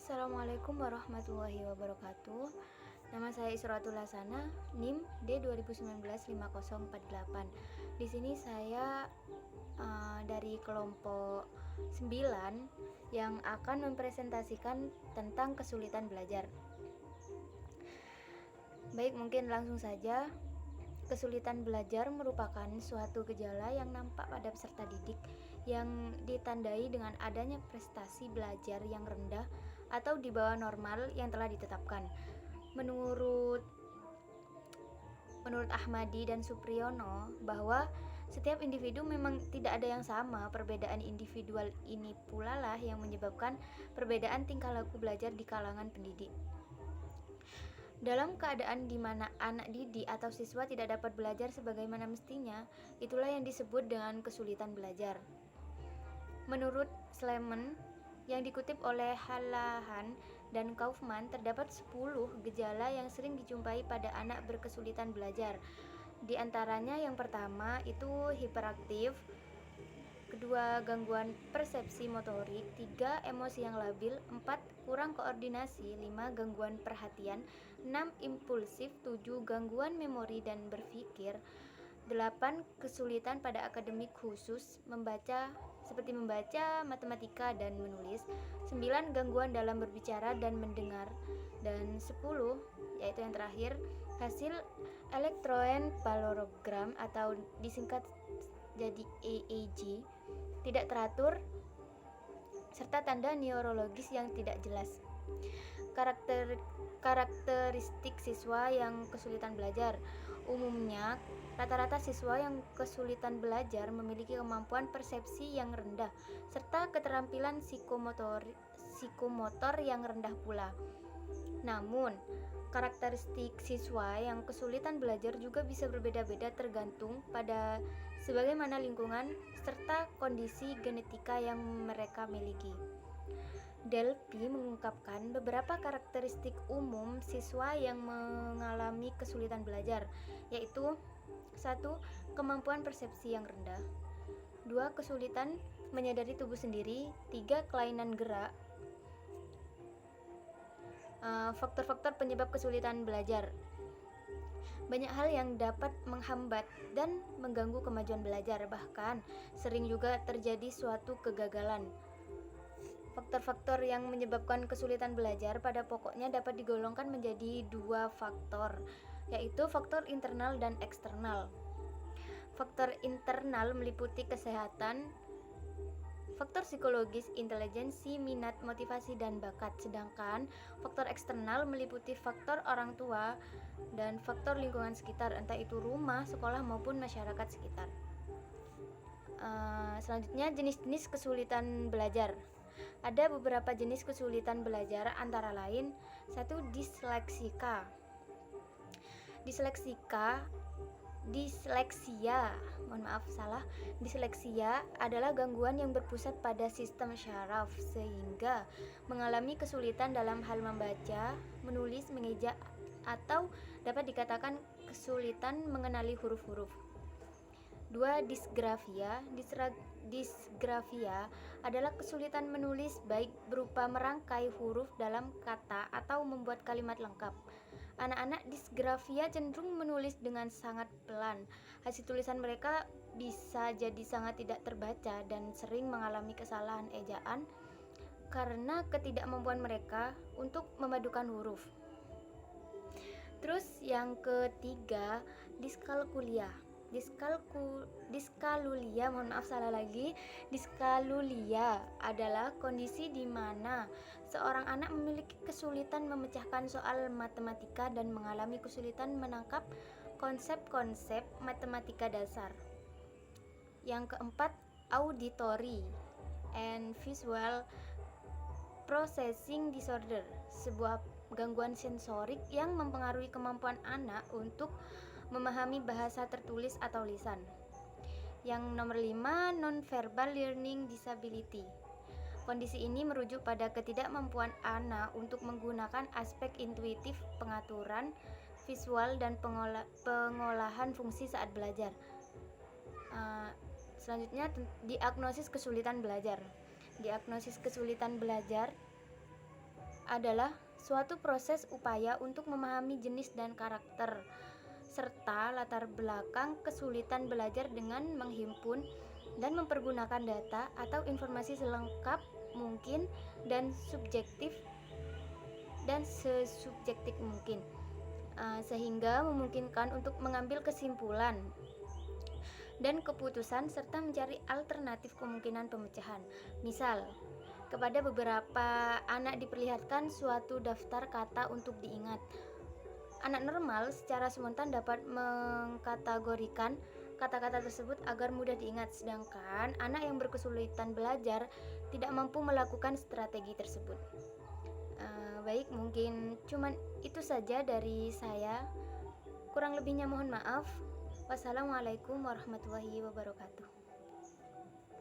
Assalamualaikum warahmatullahi wabarakatuh. Nama saya Isratul Hasana, NIM D2019-5048. Di sini saya dari kelompok 9 yang akan mempresentasikan tentang kesulitan belajar. Baik, mungkin langsung saja. Kesulitan belajar merupakan suatu gejala yang nampak pada peserta didik yang ditandai dengan adanya prestasi belajar yang rendah atau di bawah normal yang telah ditetapkan. Menurut Ahmadi dan Supriyono, bahwa setiap individu memang tidak ada yang sama. Perbedaan individual ini pula lah yang menyebabkan perbedaan tingkah laku belajar di kalangan pendidik. Dalam keadaan di mana anak didik atau siswa tidak dapat belajar sebagaimana mestinya, itulah yang disebut dengan kesulitan belajar. Menurut Sleman yang dikutip oleh Hallahan dan Kaufman, terdapat 10 gejala yang sering dijumpai pada anak berkesulitan belajar. Di antaranya yang pertama itu hiperaktif, kedua gangguan persepsi motorik, 3 emosi yang labil, 4 kurang koordinasi, 5 gangguan perhatian, 6 impulsif, 7 gangguan memori dan berpikir, 8 kesulitan pada akademik khusus seperti membaca, matematika, dan menulis, 9 gangguan dalam berbicara dan mendengar, dan 10 yaitu yang terakhir hasil elektroencephalogram atau disingkat jadi EEG tidak teratur serta tanda neurologis yang tidak jelas. Karakteristik siswa yang kesulitan belajar. Umumnya, rata-rata siswa yang kesulitan belajar memiliki kemampuan persepsi yang rendah serta keterampilan psikomotor yang rendah pula. Namun, karakteristik siswa yang kesulitan belajar juga bisa berbeda-beda tergantung pada sebagaimana lingkungan serta kondisi genetika yang mereka miliki. Delphi mengungkapkan beberapa karakteristik umum siswa yang mengalami kesulitan belajar, yaitu 1. Kemampuan persepsi yang rendah, 2. Kesulitan menyadari tubuh sendiri, 3. Kelainan gerak. Faktor-faktor penyebab kesulitan belajar. Banyak hal yang dapat menghambat dan mengganggu kemajuan belajar, bahkan sering juga terjadi suatu kegagalan. Faktor-faktor yang menyebabkan kesulitan belajar pada pokoknya dapat digolongkan menjadi 2 faktor, yaitu faktor internal dan eksternal. Faktor internal meliputi kesehatan, faktor psikologis, intelijensi, minat, motivasi, dan bakat. Sedangkan faktor eksternal meliputi faktor orang tua dan faktor lingkungan sekitar, entah itu rumah, sekolah, maupun masyarakat sekitar. Selanjutnya, jenis-jenis kesulitan belajar. Ada beberapa jenis kesulitan belajar, antara lain 1. Disleksia. Disleksia adalah gangguan yang berpusat pada sistem syaraf sehingga mengalami kesulitan dalam hal membaca, menulis, mengeja, atau dapat dikatakan kesulitan mengenali huruf-huruf. 2. Disgrafia. Disgrafia adalah kesulitan menulis baik berupa merangkai huruf dalam kata atau membuat kalimat lengkap. Anak-anak disgrafia cenderung menulis dengan sangat pelan. Hasil tulisan mereka bisa jadi sangat tidak terbaca dan sering mengalami kesalahan ejaan karena ketidakmampuan mereka untuk memadukan huruf. Terus yang ketiga, diskalkulia. Diskalulia adalah kondisi di mana seorang anak memiliki kesulitan memecahkan soal matematika dan mengalami kesulitan menangkap konsep-konsep matematika dasar. Yang keempat, auditory and visual processing disorder, sebuah gangguan sensorik yang mempengaruhi kemampuan anak untuk memahami bahasa tertulis atau lisan. Yang nomor 5, non-verbal learning disability. Kondisi ini merujuk pada ketidakmampuan anak untuk menggunakan aspek intuitif pengaturan, visual, dan pengolahan fungsi saat belajar. Selanjutnya, diagnosis kesulitan belajar. Diagnosis kesulitan belajar adalah suatu proses upaya untuk memahami jenis dan karakter serta latar belakang kesulitan belajar dengan menghimpun dan mempergunakan data atau informasi selengkap mungkin dan sesubjektif mungkin, sehingga memungkinkan untuk mengambil kesimpulan dan keputusan serta mencari alternatif kemungkinan pemecahan. Misal, kepada beberapa anak diperlihatkan suatu daftar kata untuk diingat. Anak normal secara spontan dapat mengkategorikan kata-kata tersebut agar mudah diingat, sedangkan anak yang berkesulitan belajar tidak mampu melakukan strategi tersebut. Baik, mungkin cuman itu saja dari saya. Kurang lebihnya mohon maaf. Wassalamualaikum warahmatullahi wabarakatuh.